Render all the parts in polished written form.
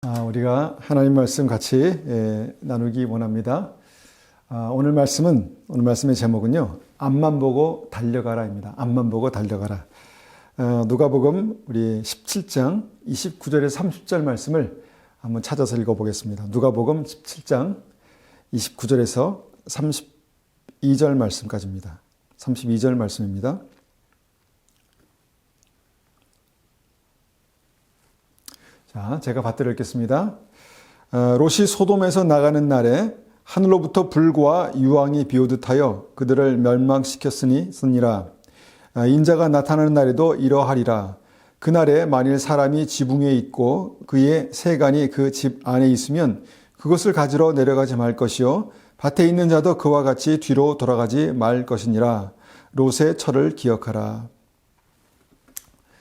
우리가 하나님 말씀 같이 나누기 원합니다. 오늘 말씀의 제목은요, 앞만 보고 달려가라입니다. 앞만 보고 달려가라. 누가복음 우리 17장 29절에서 30절 말씀을 한번 찾아서 읽어보겠습니다. 누가복음 17장 29절에서 32절 말씀까지입니다. 32절 말씀입니다. 자, 제가 받들어 읽겠습니다. 롯이 소돔에서 나가는 날에 하늘로부터 불과 유황이 비오듯하여 그들을 멸망시켰으니라. 인자가 나타나는 날에도 이러하리라. 그날에 만일 사람이 지붕 위에 있고 그의 세간이 그 집 안에 있으면 그것을 가지러 내려가지 말 것이요 밭에 있는 자도 그와 같이 뒤로 돌아가지 말 것이니라. 롯의 철을 기억하라.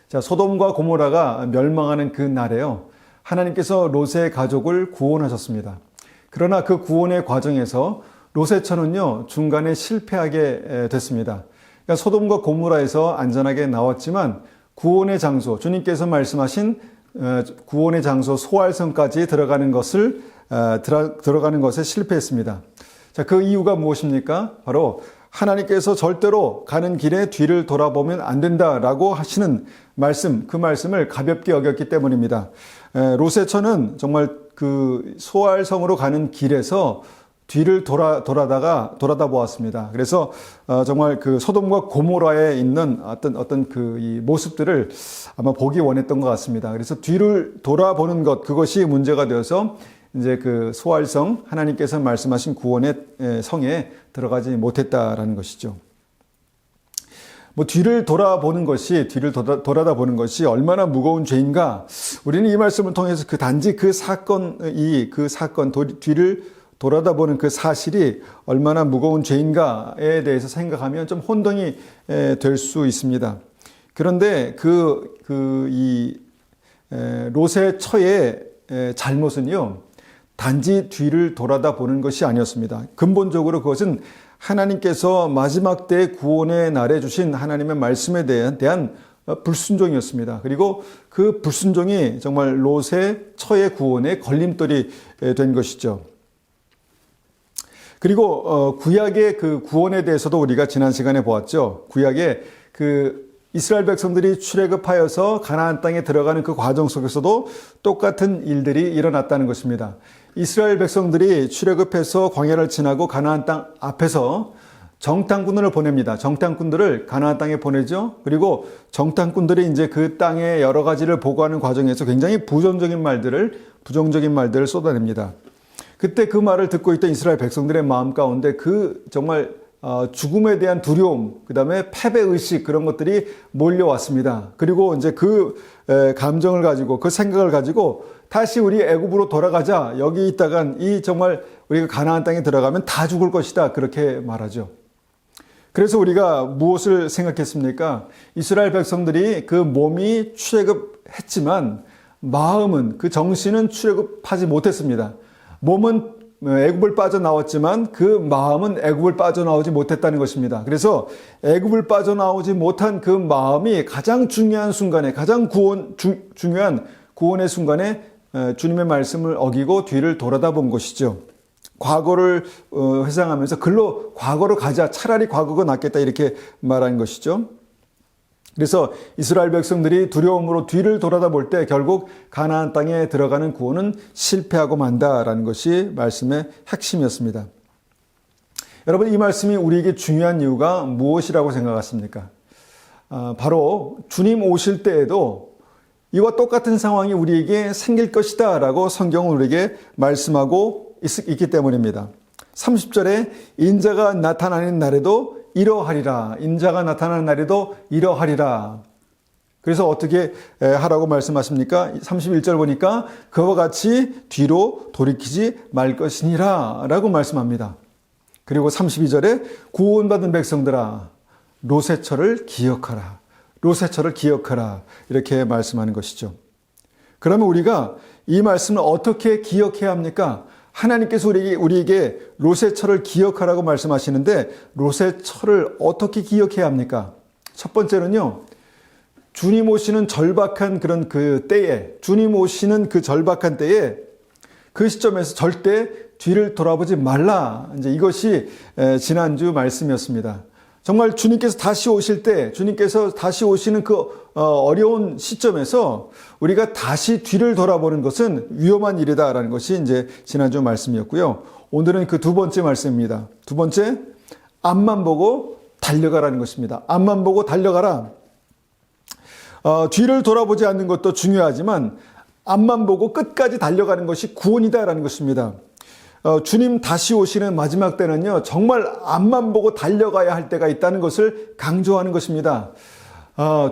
자, 소돔과 고모라가 멸망하는 그 날에요, 하나님께서 롯의 가족을 구원하셨습니다. 그러나 그 구원의 과정에서 롯의 처는요, 중간에 실패하게 됐습니다. 그러니까 소돔과 고모라에서 안전하게 나왔지만 구원의 장소, 주님께서 말씀하신 구원의 장소 소알성까지 들어가는 것에 실패했습니다. 자, 그 이유가 무엇입니까? 바로 하나님께서 절대로 가는 길에 뒤를 돌아보면 안 된다라고 하시는 말씀, 그 말씀을 가볍게 여겼기 때문입니다. 롯의 처는 정말 그 소알성으로 가는 길에서 뒤를 돌아다 보았습니다. 그래서 정말 그 소돔과 고모라에 있는 어떤 그 이 모습들을 아마 보기 원했던 것 같습니다. 그래서 뒤를 돌아보는 것, 그것이 문제가 되어서 이제 그 소알성, 하나님께서 말씀하신 구원의 성에 들어가지 못했다라는 것이죠. 뒤를 돌아보는 것이, 뒤를 돌아다 보는 것이 얼마나 무거운 죄인가? 우리는 이 말씀을 통해서 단지 그 사건, 뒤를 돌아다 보는 그 사실이 얼마나 무거운 죄인가에 대해서 생각하면 좀 혼동이 될 수 있습니다. 그런데 롯의 처의 잘못은요, 단지 뒤를 돌아다 보는 것이 아니었습니다. 근본적으로 그것은 하나님께서 마지막 때 구원의 날에 주신 하나님의 말씀에 대한 불순종이었습니다. 그리고 그 불순종이 정말 롯의 처의 구원의 걸림돌이 된 것이죠. 그리고 구약의 그 구원에 대해서도 우리가 지난 시간에 보았죠. 구약의 그 이스라엘 백성들이 출애굽하여서 가나안 땅에 들어가는 그 과정 속에서도 똑같은 일들이 일어났다는 것입니다. 이스라엘 백성들이 출애굽해서 광야를 지나고 가나안 땅 앞에서 정탐꾼들을 보냅니다. 정탐꾼들을 가나안 땅에 보내죠. 그리고 정탐꾼들이 이제 그 땅의 여러 가지를 보고하는 과정에서 굉장히 부정적인 말들을 쏟아냅니다. 그때 그 말을 듣고 있던 이스라엘 백성들의 마음 가운데 그 정말 죽음에 대한 두려움, 그 다음에 패배의식, 그런 것들이 몰려왔습니다. 그리고 이제 그 감정을 가지고, 그 생각을 가지고 다시 우리 애굽으로 돌아가자. 여기 있다간 정말 우리가 가나안 땅에 들어가면 다 죽을 것이다. 그렇게 말하죠. 그래서 우리가 무엇을 생각했습니까? 이스라엘 백성들이 그 몸이 출애굽했지만 마음은, 그 정신은 출애굽하지 못했습니다. 몸은 애굽을 빠져나왔지만 그 마음은 애굽을 빠져나오지 못했다는 것입니다. 그래서 애굽을 빠져나오지 못한 그 마음이 가장 중요한 순간에, 가장 중요한 구원의 순간에 주님의 말씀을 어기고 뒤를 돌아다 본 것이죠. 과거를 회상하면서 과거로 가자, 차라리 과거가 낫겠다, 이렇게 말한 것이죠. 그래서 이스라엘 백성들이 두려움으로 뒤를 돌아다 볼 때 결국 가나안 땅에 들어가는 구원은 실패하고 만다라는 것이 말씀의 핵심이었습니다. 여러분, 이 말씀이 우리에게 중요한 이유가 무엇이라고 생각하십니까? 바로 주님 오실 때에도 이와 똑같은 상황이 우리에게 생길 것이다 라고 성경은 우리에게 말씀하고 있기 때문입니다. 30절에 인자가 나타나는 날에도 이러하리라. 인자가 나타나는 날에도 이러하리라. 그래서 어떻게 하라고 말씀하십니까? 31절 보니까 그와 같이 뒤로 돌이키지 말 것이니라 라고 말씀합니다. 그리고 32절에 구원받은 백성들아, 롯의 처를 기억하라. 롯의 처를 기억하라. 이렇게 말씀하는 것이죠. 그러면 우리가 이 말씀을 어떻게 기억해야 합니까? 하나님께서 우리에게 롯의 처를 기억하라고 말씀하시는데 롯의 처를 어떻게 기억해야 합니까? 첫 번째는요, 주님 오시는 절박한 그런 그 때에, 주님 오시는 그 절박한 때에 그 시점에서 절대 뒤를 돌아보지 말라. 이제 이것이 지난주 말씀이었습니다. 정말 주님께서 다시 오실 때, 주님께서 다시 오시는 그 어려운 시점에서 우리가 다시 뒤를 돌아보는 것은 위험한 일이다라는 것이 이제 지난주 말씀이었고요. 오늘은 그 두 번째 말씀입니다. 두 번째, 앞만 보고 달려가라는 것입니다. 앞만 보고 달려가라. 뒤를 돌아보지 않는 것도 중요하지만 앞만 보고 끝까지 달려가는 것이 구원이다라는 것입니다. 주님 다시 오시는 마지막 때는요, 정말 앞만 보고 달려가야 할 때가 있다는 것을 강조하는 것입니다.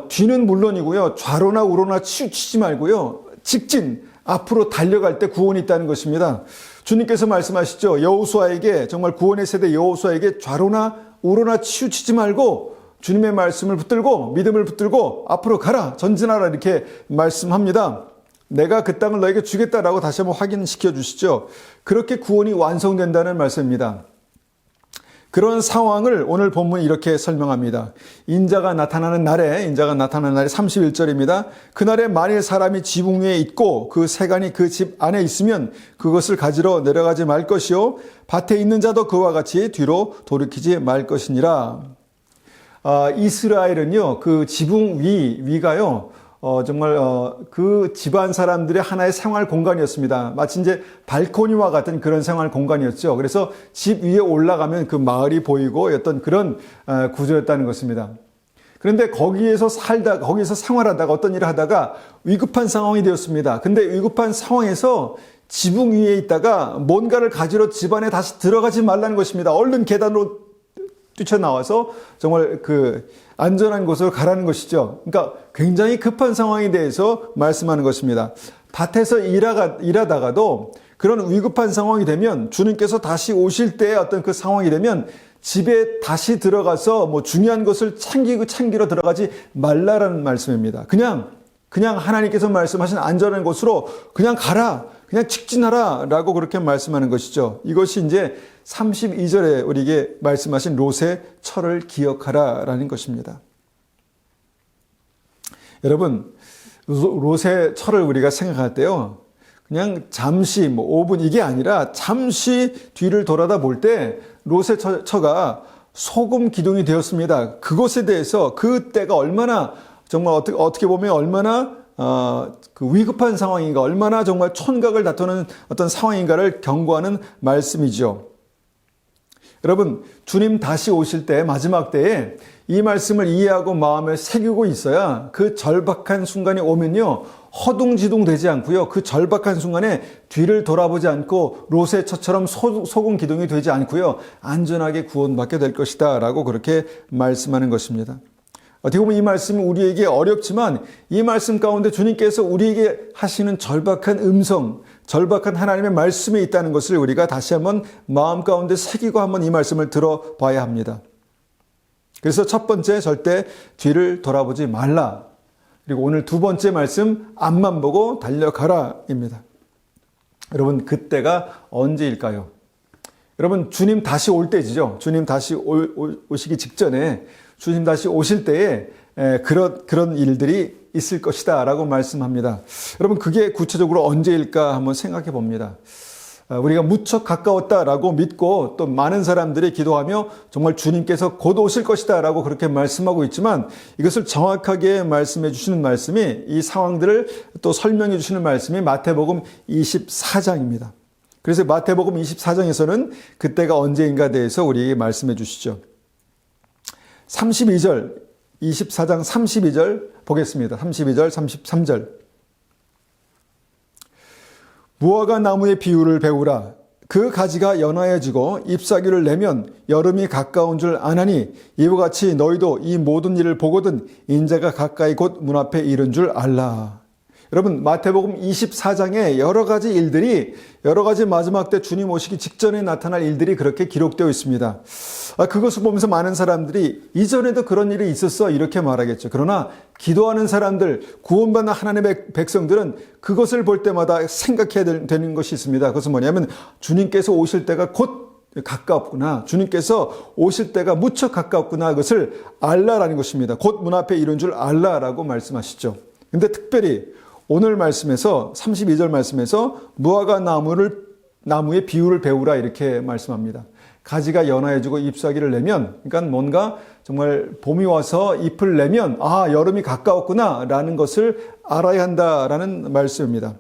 뒤는 물론이고요, 좌로나 우로나 치우치지 말고요, 직진 앞으로 달려갈 때 구원이 있다는 것입니다. 주님께서 말씀하시죠. 여호수아에게, 정말 구원의 세대 여호수아에게 좌로나 우로나 치우치지 말고 주님의 말씀을 붙들고 믿음을 붙들고 앞으로 가라, 전진하라, 이렇게 말씀합니다. 내가 그 땅을 너에게 주겠다라고 다시 한번 확인시켜 주시죠. 그렇게 구원이 완성된다는 말씀입니다. 그런 상황을 오늘 본문이 이렇게 설명합니다. 인자가 나타나는 날에 31절입니다. 그날에 만일 사람이 지붕 위에 있고 그 세간이 그 집 안에 있으면 그것을 가지러 내려가지 말 것이요 밭에 있는 자도 그와 같이 뒤로 돌이키지 말 것이니라. 이스라엘은요, 그 지붕 위가요, 정말 그 집안 사람들의 하나의 생활 공간이었습니다. 마치 이제 발코니와 같은 그런 생활 공간이었죠. 그래서 집 위에 올라가면 그 마을이 보이고 어떤 그런 구조였다는 것입니다. 그런데 거기서 생활하다가 어떤 일을 하다가 위급한 상황이 되었습니다. 근데 위급한 상황에서 지붕 위에 있다가 뭔가를 가지러 집안에 다시 들어가지 말라는 것입니다. 얼른 계단으로 뛰쳐나와서 정말 그 안전한 곳으로 가라는 것이죠. 그러니까 굉장히 급한 상황에 대해서 말씀하는 것입니다. 밭에서 일하다가도 그런 위급한 상황이 되면 주님께서 다시 오실 때의 어떤 그 상황이 되면 집에 다시 들어가서 뭐 중요한 것을 챙기러 들어가지 말라라는 말씀입니다. 그냥 하나님께서 말씀하신 안전한 곳으로 그냥 가라, 그냥 직진하라 라고 그렇게 말씀하는 것이죠. 이것이 이제 32절에 우리에게 말씀하신 롯의 철을 기억하라 라는 것입니다. 여러분, 롯의 철을 우리가 생각할 때요, 그냥 잠시 5분 이게 아니라 잠시 뒤를 돌아다 볼 때 롯의 처가 소금 기둥이 되었습니다. 그것에 대해서 그 때가 얼마나 정말 어떻게 보면 얼마나 그 위급한 상황인가, 얼마나 정말 촌각을 다투는 어떤 상황인가를 경고하는 말씀이죠. 여러분, 주님 다시 오실 때, 마지막 때에 이 말씀을 이해하고 마음에 새기고 있어야 그 절박한 순간이 오면요, 허둥지둥 되지 않고요, 그 절박한 순간에 뒤를 돌아보지 않고 롯의 처처럼 소금 기둥이 되지 않고요, 안전하게 구원받게 될 것이다 라고 그렇게 말씀하는 것입니다. 어떻게 보면 이 말씀은 우리에게 어렵지만 이 말씀 가운데 주님께서 우리에게 하시는 절박한 음성, 절박한 하나님의 말씀이 있다는 것을 우리가 다시 한번 마음 가운데 새기고 한번 이 말씀을 들어봐야 합니다. 그래서 첫 번째, 절대 뒤를 돌아보지 말라. 그리고 오늘 두 번째 말씀, 앞만 보고 달려가라입니다. 여러분, 그때가 언제일까요? 여러분, 주님 다시 올 때지죠. 주님 다시 오시기 직전에, 주님 다시 오실 때에 그런 일들이 있을 것이다 라고 말씀합니다. 여러분, 그게 구체적으로 언제일까 한번 생각해 봅니다. 우리가 무척 가까웠다라고 믿고 또 많은 사람들이 기도하며 정말 주님께서 곧 오실 것이다 라고 그렇게 말씀하고 있지만, 이것을 정확하게 말씀해 주시는 말씀이, 이 상황들을 또 설명해 주시는 말씀이 마태복음 24장입니다. 그래서 마태복음 24장에서는 그때가 언제인가에 대해서 우리에게 말씀해 주시죠. 32절, 24장 32절 보겠습니다. 32절, 33절. 무화과 나무의 비유를 배우라. 그 가지가 연하여지고 잎사귀를 내면 여름이 가까운 줄 아나니, 이와 같이 너희도 이 모든 일을 보거든 인자가 가까이 곧 문 앞에 이른 줄 알라. 여러분, 마태복음 24장에 여러 가지 일들이, 여러 가지 마지막 때 주님 오시기 직전에 나타날 일들이 그렇게 기록되어 있습니다. 그것을 보면서 많은 사람들이 이전에도 그런 일이 있었어 이렇게 말하겠죠. 그러나 기도하는 사람들, 구원받는 하나님의 백성들은 그것을 볼 때마다 생각해야 되는 것이 있습니다. 그것은 뭐냐면 주님께서 오실 때가 곧 가까웠구나. 주님께서 오실 때가 무척 가까웠구나. 그것을 알라라는 것입니다. 곧 문 앞에 이른 줄 알라라고 말씀하시죠. 근데 특별히 오늘 말씀에서 32절 말씀에서 무화과 나무의 비유를 배우라 이렇게 말씀합니다. 가지가 연화해지고 잎사귀를 내면, 그러니까 뭔가 정말 봄이 와서 잎을 내면 여름이 가까웠구나 라는 것을 알아야 한다라는 말씀입니다.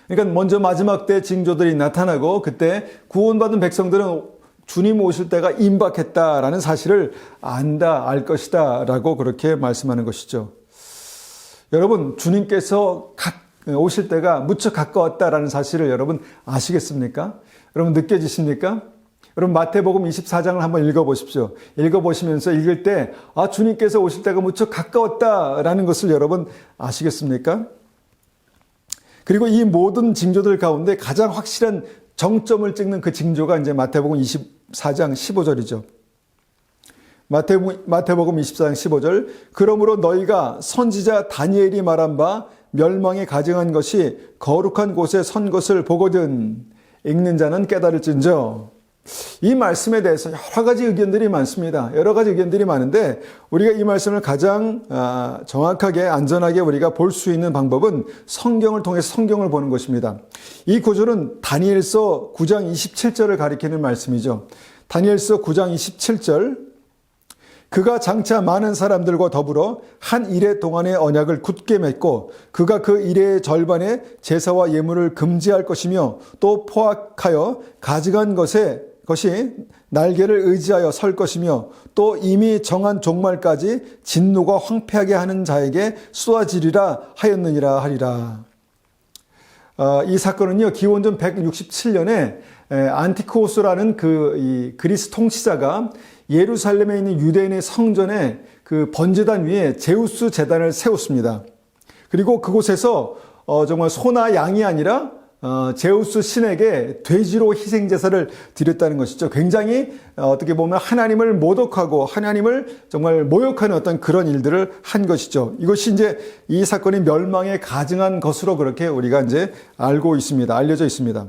그러니까 먼저 마지막 때 징조들이 나타나고 그때 구원받은 백성들은 주님 오실 때가 임박했다라는 사실을 알 것이다 라고 그렇게 말씀하는 것이죠. 여러분, 주님께서 오실 때가 무척 가까웠다라는 사실을 여러분 아시겠습니까? 여러분 느껴지십니까? 여러분 마태복음 24장을 한번 읽어보십시오. 읽어보시면서 읽을 때 주님께서 오실 때가 무척 가까웠다라는 것을 여러분 아시겠습니까? 그리고 이 모든 징조들 가운데 가장 확실한 정점을 찍는 그 징조가 이제 마태복음 24장 15절이죠. 마태복음 24장 15절. 그러므로 너희가 선지자 다니엘이 말한 바 멸망에 가증한 것이 거룩한 곳에 선 것을 보거든 읽는 자는 깨달을진저. 이 말씀에 대해서 여러 가지 의견들이 많습니다. 여러 가지 의견들이 많은데 우리가 이 말씀을 가장 정확하게 안전하게 우리가 볼 수 있는 방법은 성경을 통해서 성경을 보는 것입니다. 이 구절은 다니엘서 9장 27절을 가리키는 말씀이죠. 다니엘서 9장 27절. 그가 장차 많은 사람들과 더불어 한 이레 동안의 언약을 굳게 맺고 그가 그 이레의 절반의 제사와 예물을 금지할 것이며 또 포악하여 가증한 것이 날개를 의지하여 설 것이며 또 이미 정한 종말까지 진노가 황폐하게 하는 자에게 쏘아지리라 하였느니라 하리라. 이 사건은요, 기원전 167년에 안티코스라는 이 그리스 통치자가 예루살렘에 있는 유대인의 성전에 그 번제단 위에 제우스 제단을 세웠습니다. 그리고 그곳에서 정말 소나 양이 아니라 제우스 신에게 돼지로 희생제사를 드렸다는 것이죠. 굉장히 어떻게 보면 하나님을 모독하고 하나님을 정말 모욕하는 어떤 그런 일들을 한 것이죠. 이것이 이제 이 사건이 멸망에 가증한 것으로 그렇게 우리가 이제 알려져 있습니다.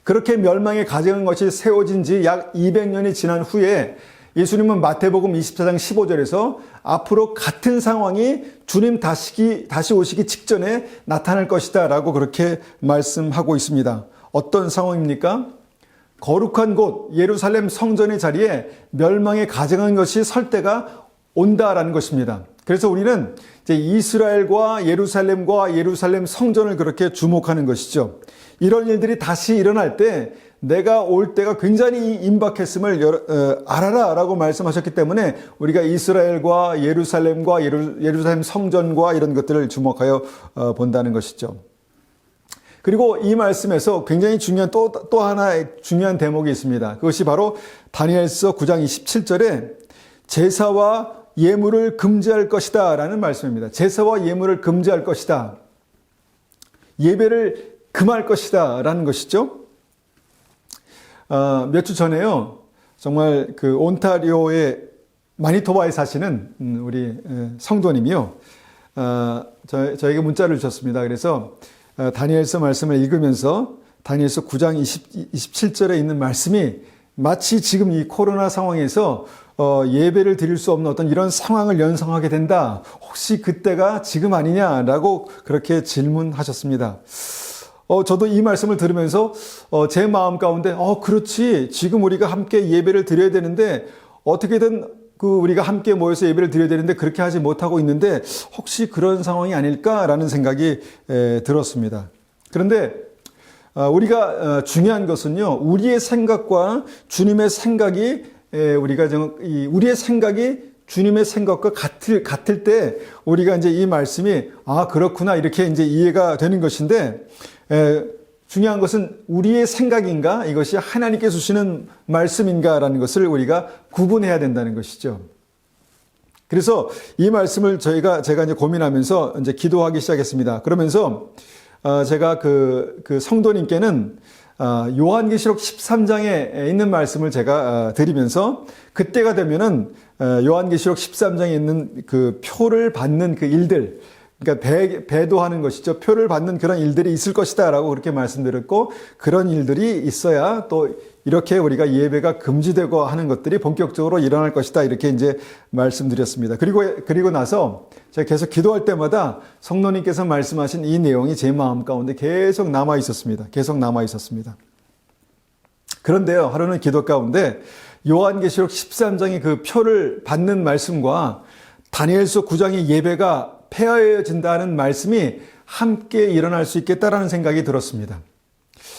그렇게 멸망에 가증한 것이 세워진 지 약 200년이 지난 후에 예수님은 마태복음 24장 15절에서 앞으로 같은 상황이 주님 다시 오시기 직전에 나타날 것이다 라고 그렇게 말씀하고 있습니다. 어떤 상황입니까? 거룩한 곳 예루살렘 성전의 자리에 멸망에 가증한 것이 설 때가 온다라는 것입니다. 그래서 우리는 이제 이스라엘과 예루살렘 성전을 그렇게 주목하는 것이죠. 이런 일들이 다시 일어날 때 내가 올 때가 굉장히 임박했음을 알아라 라고 말씀하셨기 때문에 우리가 이스라엘과 예루살렘 성전과 이런 것들을 주목하여 본다는 것이죠. 그리고 이 말씀에서 굉장히 중요한 또 하나의 중요한 대목이 있습니다. 그것이 바로 다니엘서 9장 27절에 제사와 예물을 금지할 것이다 라는 말씀입니다. 제사와 예물을 금지할 것이다. 예배를 금할 것이다 라는 것이죠. 몇 주 전에요. 정말 그 온타리오의 마니토바에 사시는 우리 성도님이요. 저에게 문자를 주셨습니다. 그래서 다니엘서 말씀을 읽으면서 다니엘서 9장 27절에 있는 말씀이 마치 지금 이 코로나 상황에서 예배를 드릴 수 없는 어떤 이런 상황을 연상하게 된다. 혹시 그때가 지금 아니냐라고 그렇게 질문하셨습니다. 저도 이 말씀을 들으면서 제 마음 가운데 그렇지. 지금 우리가 함께 예배를 드려야 되는데 어떻게든 우리가 함께 모여서 예배를 드려야 되는데 그렇게 하지 못하고 있는데 혹시 그런 상황이 아닐까라는 생각이 들었습니다. 그런데 우리가 중요한 것은요. 우리의 생각과 주님의 생각이 우리의 생각이 주님의 생각과 같을 때 우리가 이제 이 말씀이 그렇구나 이렇게 이제 이해가 되는 것인데 중요한 것은 우리의 생각인가 이것이 하나님께 주시는 말씀인가라는 것을 우리가 구분해야 된다는 것이죠. 그래서 이 말씀을 제가 이제 고민하면서 이제 기도하기 시작했습니다. 그러면서 제가 그 성도님께는 요한계시록 13장에 있는 말씀을 제가 드리면서 그때가 되면은 요한계시록 13장에 있는 그 표를 받는 그 일들 그러니까 배도하는 것이죠. 표를 받는 그런 일들이 있을 것이다 라고 그렇게 말씀드렸고, 그런 일들이 있어야 또 이렇게 우리가 예배가 금지되고 하는 것들이 본격적으로 일어날 것이다 이렇게 이제 말씀드렸습니다. 그리고 나서 제가 계속 기도할 때마다 성도님께서 말씀하신 이 내용이 제 마음 가운데 계속 남아 있었습니다. 계속 남아 있었습니다. 그런데요, 하루는 기도 가운데 요한계시록 13장의 그 표를 받는 말씀과 다니엘서 9장의 예배가 폐허해진다는 말씀이 함께 일어날 수 있겠다라는 생각이 들었습니다.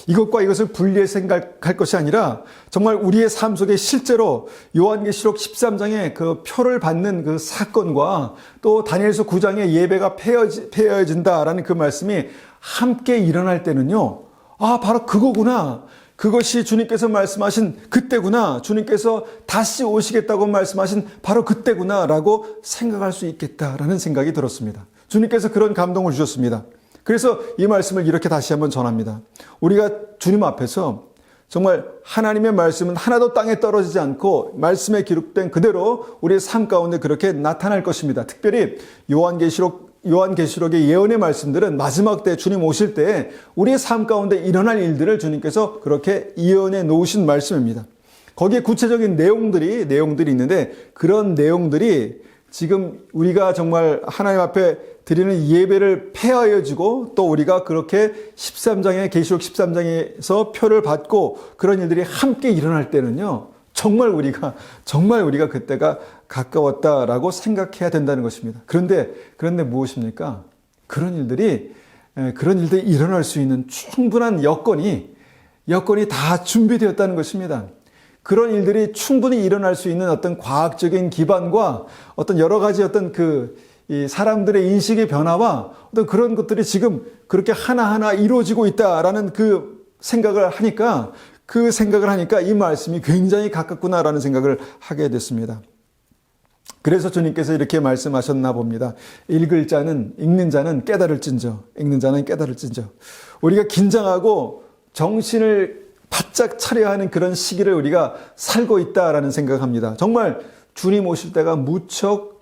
이것과 이것을 분리해 생각할 것이 아니라 정말 우리의 삶 속에 실제로 요한계시록 13장의 그 표를 받는 그 사건과 또 다니엘서 9장의 예배가 폐허해진다라는 그 말씀이 함께 일어날 때는요, 아, 바로 그거구나. 그것이 주님께서 말씀하신 그때구나. 주님께서 다시 오시겠다고 말씀하신 바로 그때구나 라고 생각할 수 있겠다라는 생각이 들었습니다. 주님께서 그런 감동을 주셨습니다. 그래서 이 말씀을 이렇게 다시 한번 전합니다. 우리가 주님 앞에서 정말 하나님의 말씀은 하나도 땅에 떨어지지 않고 말씀에 기록된 그대로 우리의 삶 가운데 그렇게 나타날 것입니다. 특별히 요한계시록의 예언의 말씀들은 마지막 때 주님 오실 때 우리의 삶 가운데 일어날 일들을 주님께서 그렇게 예언해 놓으신 말씀입니다. 거기에 구체적인 내용들이 있는데 그런 내용들이 지금 우리가 정말 하나님 앞에 드리는 예배를 폐하여지고 또 우리가 그렇게 계시록 13장에서 표를 받고 그런 일들이 함께 일어날 때는요, 정말 우리가 그때가 가까웠다라고 생각해야 된다는 것입니다. 그런데 무엇입니까? 그런 일들이 일어날 수 있는 충분한 여건이 다 준비되었다는 것입니다. 그런 일들이 충분히 일어날 수 있는 어떤 과학적인 기반과 어떤 여러 가지 어떤 이 사람들의 인식의 변화와 어떤 그런 것들이 지금 그렇게 하나하나 이루어지고 있다라는 그 생각을 하니까 이 말씀이 굉장히 가깝구나라는 생각을 하게 됐습니다. 그래서 주님께서 이렇게 말씀하셨나 봅니다. 읽는 자는 깨달을진저. 우리가 긴장하고 정신을 바짝 차려야 하는 그런 시기를 우리가 살고 있다라는 생각합니다. 정말 주님 오실 때가 무척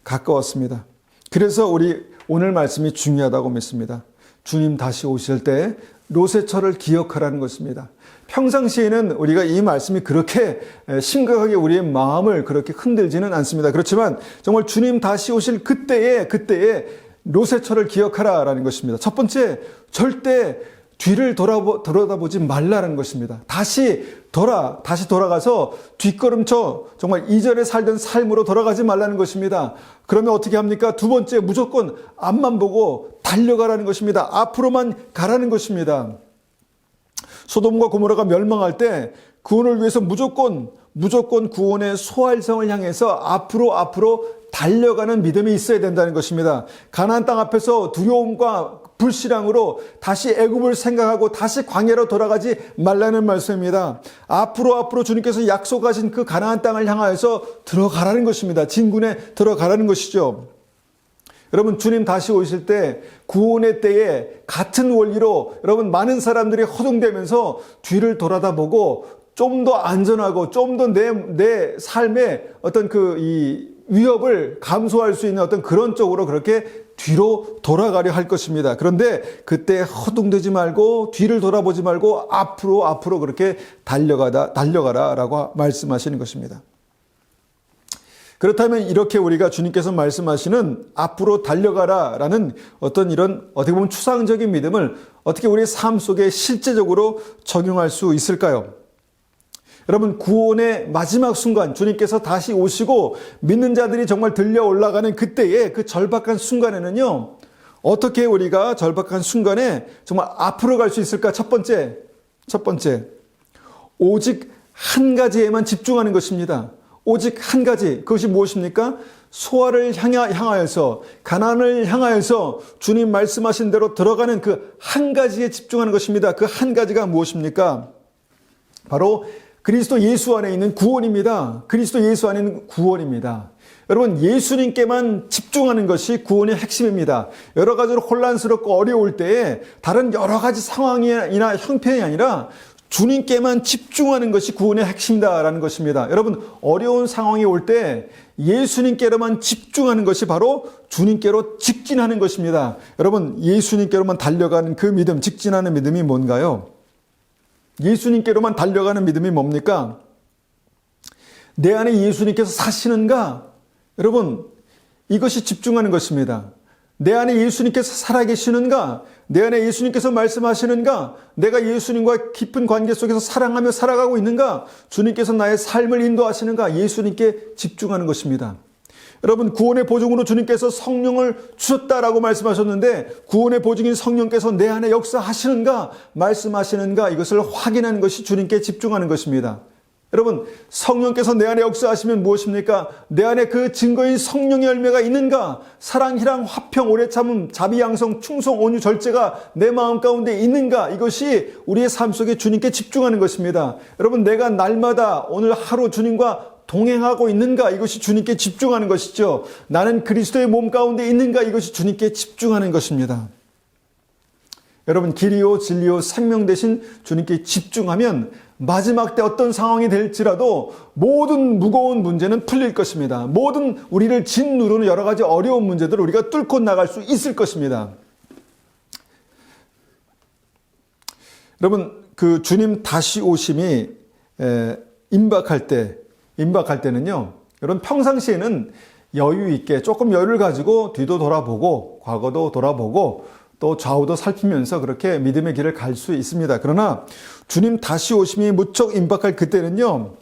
가까웠습니다. 그래서 우리 오늘 말씀이 중요하다고 믿습니다. 주님 다시 오실 때 로세처를 기억하라는 것입니다. 평상시에는 우리가 이 말씀이 그렇게 심각하게 우리의 마음을 그렇게 흔들지는 않습니다. 그렇지만 정말 주님 다시 오실 그때에 로세처를 기억하라라는 것입니다. 첫 번째, 절대 뒤를 돌아보지 말라는 것입니다. 다시 돌아가서 뒷걸음쳐 정말 이전에 살던 삶으로 돌아가지 말라는 것입니다. 그러면 어떻게 합니까? 두 번째, 무조건 앞만 보고 달려가라는 것입니다. 앞으로만 가라는 것입니다. 소돔과 고모라가 멸망할 때 구원을 위해서 무조건 구원의 소활성을 향해서 앞으로 달려가는 믿음이 있어야 된다는 것입니다. 가나안 땅 앞에서 두려움과 불신앙으로 다시 애굽을 생각하고 다시 광야로 돌아가지 말라는 말씀입니다. 앞으로 주님께서 약속하신 그 가나안 땅을 향하여서 들어가라는 것입니다. 진군에 들어가라는 것이죠. 여러분, 주님 다시 오실 때 구원의 때에 같은 원리로 여러분 많은 사람들이 허둥대면서 뒤를 돌아다보고 좀 더 안전하고 좀 더 내 삶의 어떤 이 위협을 감수할 수 있는 어떤 그런 쪽으로 그렇게 뒤로 돌아가려 할 것입니다. 그런데 그때 허둥대지 말고 뒤를 돌아보지 말고 앞으로 그렇게 달려가라라고 말씀하시는 것입니다. 그렇다면 이렇게 우리가 주님께서 말씀하시는 앞으로 달려가라라는 어떤 이런 어떻게 보면 추상적인 믿음을 어떻게 우리의 삶 속에 실제적으로 적용할 수 있을까요? 여러분, 구원의 마지막 순간 주님께서 다시 오시고 믿는 자들이 정말 들려 올라가는 그때의 그 절박한 순간에는요, 어떻게 우리가 절박한 순간에 정말 앞으로 갈 수 있을까? 첫 번째, 오직 한 가지에만 집중하는 것입니다. 오직 한 가지. 그것이 무엇입니까? 소아를 향하여서, 가나안을 향하여서 주님 말씀하신 대로 들어가는 그 한 가지에 집중하는 것입니다. 그 한 가지가 무엇입니까? 바로 그리스도 예수 안에 있는 구원입니다. 그리스도 예수 안에 있는 구원입니다. 여러분, 예수님께만 집중하는 것이 구원의 핵심입니다. 여러 가지로 혼란스럽고 어려울 때에 다른 여러 가지 상황이나 형편이 아니라 주님께만 집중하는 것이 구원의 핵심이다라는 것입니다. 여러분, 어려운 상황이 올 때 예수님께로만 집중하는 것이 바로 주님께로 직진하는 것입니다. 여러분, 예수님께로만 달려가는 그 믿음, 직진하는 믿음이 뭔가요? 예수님께로만 달려가는 믿음이 뭡니까? 내 안에 예수님께서 사시는가? 여러분, 이것이 집중하는 것입니다. 내 안에 예수님께서 살아계시는가? 내 안에 예수님께서 말씀하시는가? 내가 예수님과 깊은 관계 속에서 사랑하며 살아가고 있는가? 주님께서 나의 삶을 인도하시는가? 예수님께 집중하는 것입니다. 여러분, 구원의 보증으로 주님께서 성령을 주셨다라고 말씀하셨는데 구원의 보증인 성령께서 내 안에 역사하시는가? 말씀하시는가? 이것을 확인하는 것이 주님께 집중하는 것입니다. 여러분, 성령께서 내 안에 역사하시면 무엇입니까? 내 안에 그 증거인 성령의 열매가 있는가? 사랑, 희랑, 화평, 오래 참음, 자비, 양성, 충성, 온유, 절제가 내 마음 가운데 있는가? 이것이 우리의 삶 속에 주님께 집중하는 것입니다. 여러분, 내가 날마다 오늘 하루 주님과 동행하고 있는가? 이것이 주님께 집중하는 것이죠. 나는 그리스도의 몸 가운데 있는가? 이것이 주님께 집중하는 것입니다. 여러분, 길이요 진리요 생명 되신 주님께 집중하면 마지막 때 어떤 상황이 될지라도 모든 무거운 문제는 풀릴 것입니다. 모든 우리를 짓누르는 여러 가지 어려운 문제들을 우리가 뚫고 나갈 수 있을 것입니다. 여러분, 그 주님 다시 오심이 임박할 때는요, 여러분 평상시에는 여유 있게 조금 여유를 가지고 뒤도 돌아보고 과거도 돌아보고 또 좌우도 살피면서 그렇게 믿음의 길을 갈 수 있습니다. 그러나 주님 다시 오심이 무척 임박할 그때는요,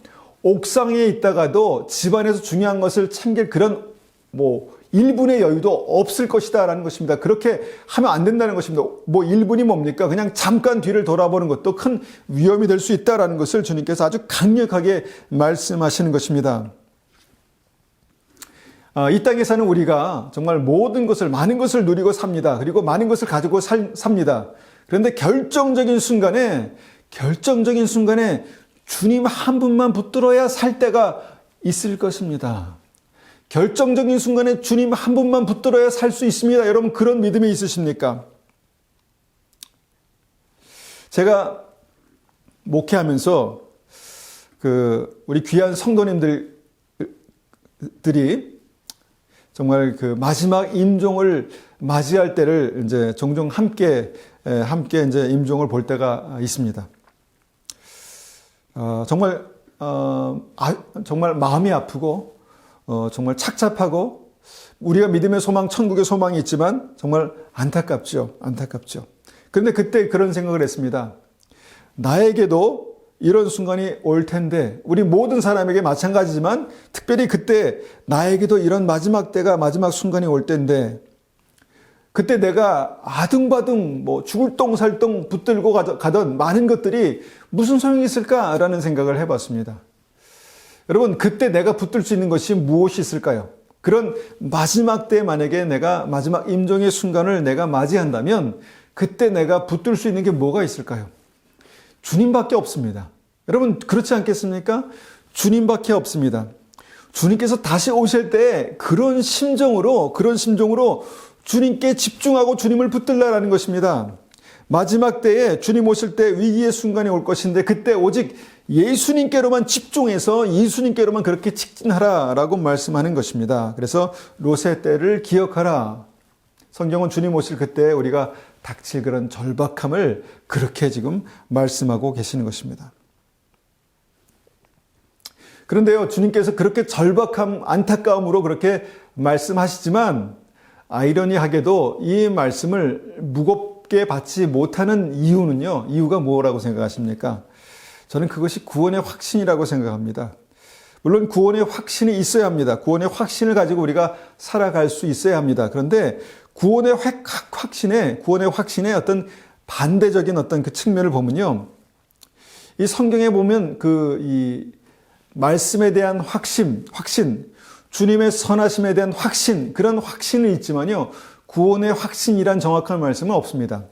옥상에 있다가도 집안에서 중요한 것을 챙길 그런 1분의 여유도 없을 것이다 라는 것입니다. 그렇게 하면 안 된다는 것입니다. 1분이 뭡니까? 그냥 잠깐 뒤를 돌아보는 것도 큰 위험이 될 수 있다라는 것을 주님께서 아주 강력하게 말씀하시는 것입니다. 이 땅에 사는 우리가 정말 모든 것을, 많은 것을 누리고 삽니다. 그리고 많은 것을 가지고 삽니다. 그런데 결정적인 순간에 주님 한 분만 붙들어야 살 때가 있을 것입니다. 결정적인 순간에 주님 한 분만 붙들어야 살 수 있습니다. 여러분, 그런 믿음이 있으십니까? 제가 목회하면서 우리 귀한 성도님들이 정말 그 마지막 임종을 맞이할 때를 이제 종종 함께 이제 임종을 볼 때가 있습니다. 정말 마음이 아프고 정말 착잡하고 우리가 믿음의 소망, 천국의 소망이 있지만 정말 안타깝죠. 그런데 그때 그런 생각을 했습니다. 나에게도 이런 순간이 올 텐데, 우리 모든 사람에게 마찬가지지만 특별히 그때 나에게도 이런 마지막 순간이 올 텐데, 그때 내가 아등바등 죽을 똥살똥 붙들고 가던 많은 것들이 무슨 소용이 있을까라는 생각을 해봤습니다. 여러분, 그때 내가 붙들 수 있는 것이 무엇이 있을까요? 그런 마지막 때 만약에 내가 마지막 임종의 순간을 내가 맞이한다면 그때 내가 붙들 수 있는 게 뭐가 있을까요? 주님밖에 없습니다. 여러분, 그렇지 않겠습니까? 주님밖에 없습니다. 주님께서 다시 오실 때 그런 심정으로 주님께 집중하고 주님을 붙들라라는 것입니다. 마지막 때에 주님 오실 때 위기의 순간이 올 것인데 그때 오직 예수님께로만 집중해서 예수님께로만 그렇게 직진하라라고 말씀하는 것입니다. 그래서 롯의 때를 기억하라. 성경은 주님 오실 그때 우리가 닥칠 그런 절박함을 그렇게 지금 말씀하고 계시는 것입니다. 그런데요, 주님께서 그렇게 절박함, 안타까움으로 그렇게 말씀하시지만 아이러니하게도 이 말씀을 무겁게 받지 못하는 이유가 뭐라고 생각하십니까? 저는 그것이 구원의 확신이라고 생각합니다. 물론 구원의 확신이 있어야 합니다. 구원의 확신을 가지고 우리가 살아갈 수 있어야 합니다. 그런데 구원의 확신의 어떤 반대적인 어떤 그 측면을 보면요, 이 성경에 보면 이 말씀에 대한 확신, 주님의 선하심에 대한 확신, 그런 확신은 있지만요, 구원의 확신이란 정확한 말씀은 없습니다.